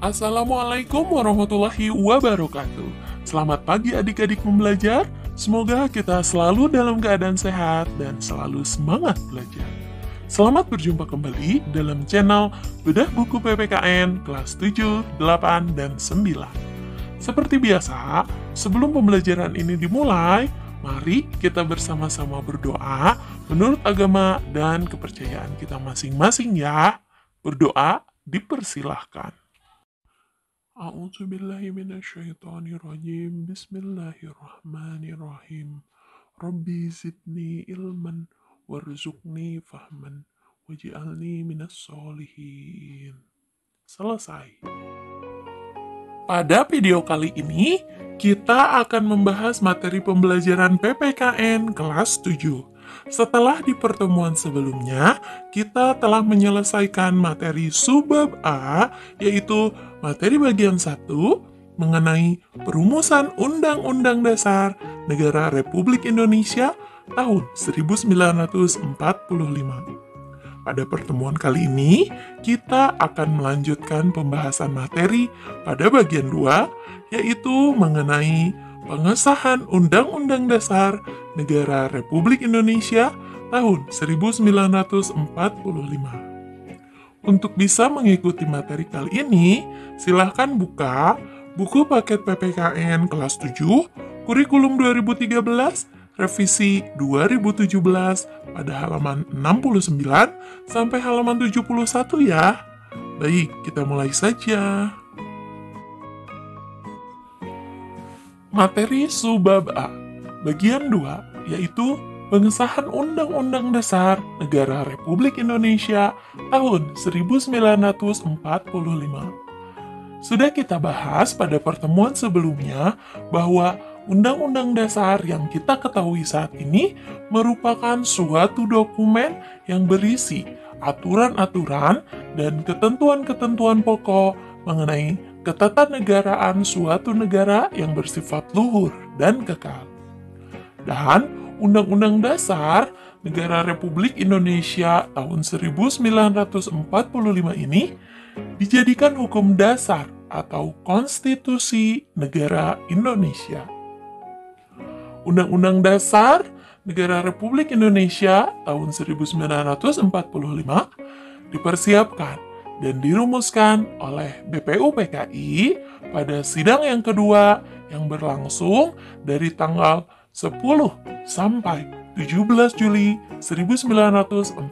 Assalamualaikum warahmatullahi wabarakatuh. Selamat pagi adik-adik pembelajar. Semoga kita selalu dalam keadaan sehat dan selalu semangat belajar. Selamat berjumpa kembali dalam channel Bedah Buku PPKN kelas 7, 8, dan 9. Seperti biasa, sebelum pembelajaran ini dimulai, mari kita bersama-sama berdoa menurut agama dan kepercayaan kita masing-masing ya. Berdoa dipersilahkan. A'udzubillahi minasyaitonirrajim. Bismillahirrahmanirrahim. Rabbi zidni ilman warzuqni fahman waj'alni minas solihin. Selesai. Pada video kali ini, kita akan membahas materi pembelajaran PPKN kelas 7. Setelah di pertemuan sebelumnya, kita telah menyelesaikan materi subbab A, yaitu materi bagian 1, mengenai perumusan Undang-Undang Dasar Negara Republik Indonesia tahun 1945. Pada pertemuan kali ini, kita akan melanjutkan pembahasan materi pada bagian 2, yaitu mengenai pengesahan Undang-Undang Dasar Negara Republik Indonesia tahun 1945. Untuk bisa mengikuti materi kali ini, silahkan buka buku paket PPKN kelas 7, kurikulum 2013, revisi 2017 pada halaman 69 sampai halaman 71 ya. Baik, kita mulai saja. Materi subbab A, bagian 2, yaitu pengesahan Undang-Undang Dasar Negara Republik Indonesia tahun 1945. Sudah kita bahas pada pertemuan sebelumnya bahwa Undang-Undang Dasar yang kita ketahui saat ini merupakan suatu dokumen yang berisi aturan-aturan dan ketentuan-ketentuan pokok mengenai ketatanegaraan suatu negara yang bersifat luhur dan kekal. Dan Undang-Undang Dasar Negara Republik Indonesia tahun 1945 ini dijadikan hukum dasar atau konstitusi negara Indonesia. Undang-Undang Dasar Negara Republik Indonesia tahun 1945 dipersiapkan dan dirumuskan oleh BPUPKI pada sidang yang kedua yang berlangsung dari tanggal 10 sampai 17 Juli 1945.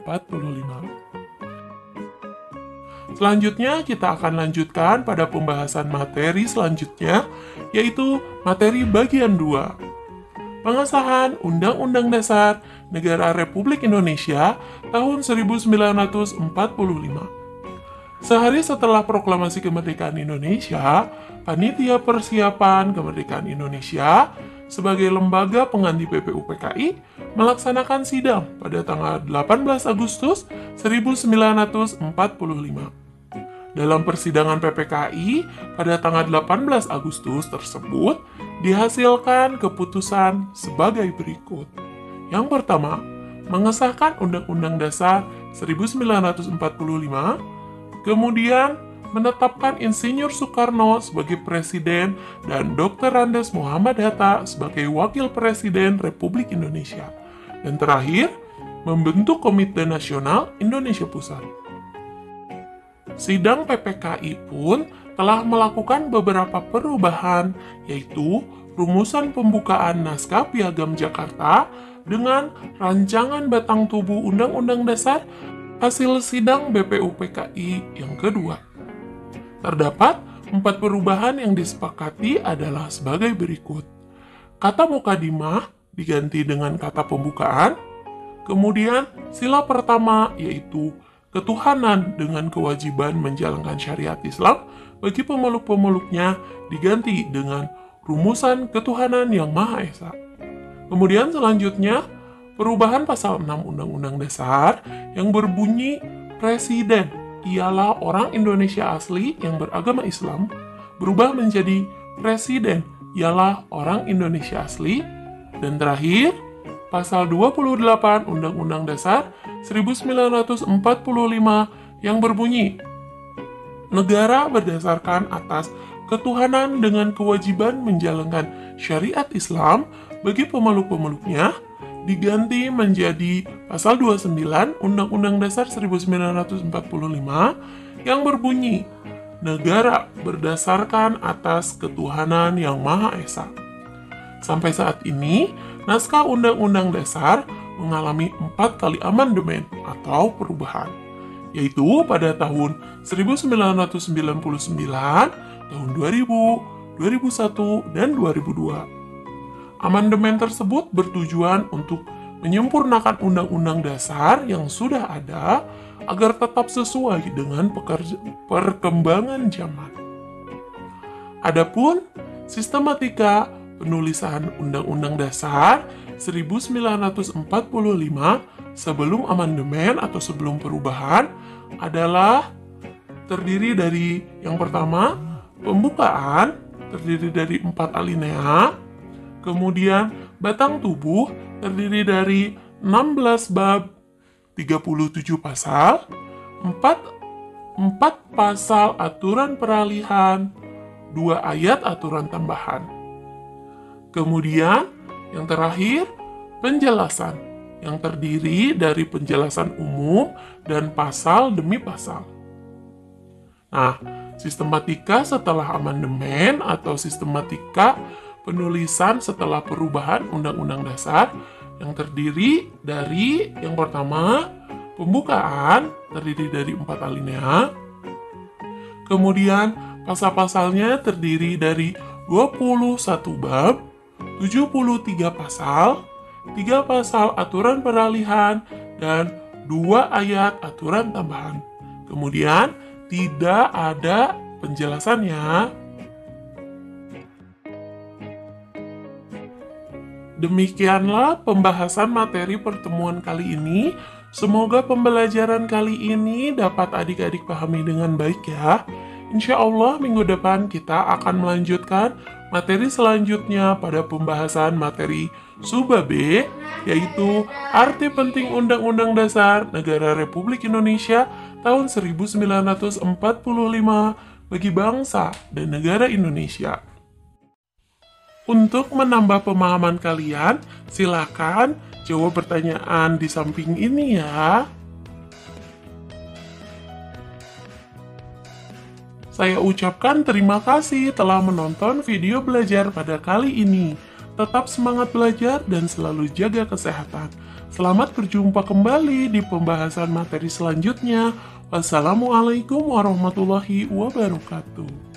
Selanjutnya kita akan lanjutkan pada pembahasan materi selanjutnya, yaitu materi bagian 2. Pengesahan Undang-Undang Dasar Negara Republik Indonesia tahun 1945. Sehari setelah proklamasi kemerdekaan Indonesia, Panitia Persiapan Kemerdekaan Indonesia sebagai lembaga pengganti BPUPKI melaksanakan sidang pada tanggal 18 Agustus 1945. Dalam persidangan PPKI pada tanggal 18 Agustus tersebut dihasilkan keputusan sebagai berikut. Yang pertama, mengesahkan Undang-Undang Dasar 1945, kemudian menetapkan Insinyur Soekarno sebagai Presiden dan Dr. Andes Muhammad Hatta sebagai Wakil Presiden Republik Indonesia. Dan terakhir, membentuk Komite Nasional Indonesia Pusat. Sidang PPKI pun telah melakukan beberapa perubahan, yaitu rumusan pembukaan Naskah Piagam Jakarta dengan rancangan batang tubuh Undang-Undang Dasar hasil sidang BPUPKI yang kedua. Terdapat 4 perubahan yang disepakati adalah sebagai berikut. Kata mukadimah diganti dengan kata pembukaan. Kemudian sila pertama yaitu ketuhanan dengan kewajiban menjalankan syariat Islam bagi pemeluk-pemeluknya diganti dengan rumusan ketuhanan yang Maha Esa. Kemudian selanjutnya perubahan pasal 6 Undang-Undang Dasar yang berbunyi Presiden ialah orang Indonesia asli yang beragama Islam berubah menjadi Presiden ialah orang Indonesia asli. Dan terakhir, pasal 28 Undang-Undang Dasar 1945 yang berbunyi negara berdasarkan atas ketuhanan dengan kewajiban menjalankan syariat Islam bagi pemeluk-pemeluknya diganti menjadi pasal 29 Undang-Undang Dasar 1945 yang berbunyi, negara berdasarkan atas ketuhanan yang Maha Esa. Sampai saat ini, naskah Undang-Undang Dasar mengalami 4 kali amandemen atau perubahan, yaitu pada tahun 1999, tahun 2000, 2001, dan 2002. Amandemen tersebut bertujuan untuk menyempurnakan Undang-Undang Dasar yang sudah ada agar tetap sesuai dengan perkembangan zaman. Adapun sistematika penulisan Undang-Undang Dasar 1945 sebelum amandemen atau sebelum perubahan adalah terdiri dari yang pertama, pembukaan terdiri dari 4 alinea, kemudian batang tubuh terdiri dari 16 bab, 37 pasal, 4 pasal aturan peralihan, 2 ayat aturan tambahan. Kemudian yang terakhir, penjelasan yang terdiri dari penjelasan umum dan pasal demi pasal. Nah, sistematika setelah amandemen atau sistematika penulisan setelah perubahan Undang-Undang Dasar yang terdiri dari yang pertama, pembukaan terdiri dari 4 alinea, kemudian pasal-pasalnya terdiri dari 21 bab, 73 pasal, 3 pasal aturan peralihan, dan 2 ayat aturan tambahan. Kemudian tidak ada penjelasannya. Demikianlah pembahasan materi pertemuan kali ini. Semoga pembelajaran kali ini dapat adik-adik pahami dengan baik ya. Insya Allah minggu depan kita akan melanjutkan materi selanjutnya pada pembahasan materi Subbab B, yaitu arti penting Undang-Undang Dasar Negara Republik Indonesia tahun 1945 bagi bangsa dan negara Indonesia. Untuk menambah pemahaman kalian, silakan jawab pertanyaan di samping ini ya. Saya ucapkan terima kasih telah menonton video belajar pada kali ini. Tetap semangat belajar dan selalu jaga kesehatan. Selamat berjumpa kembali di pembahasan materi selanjutnya. Wassalamualaikum warahmatullahi wabarakatuh.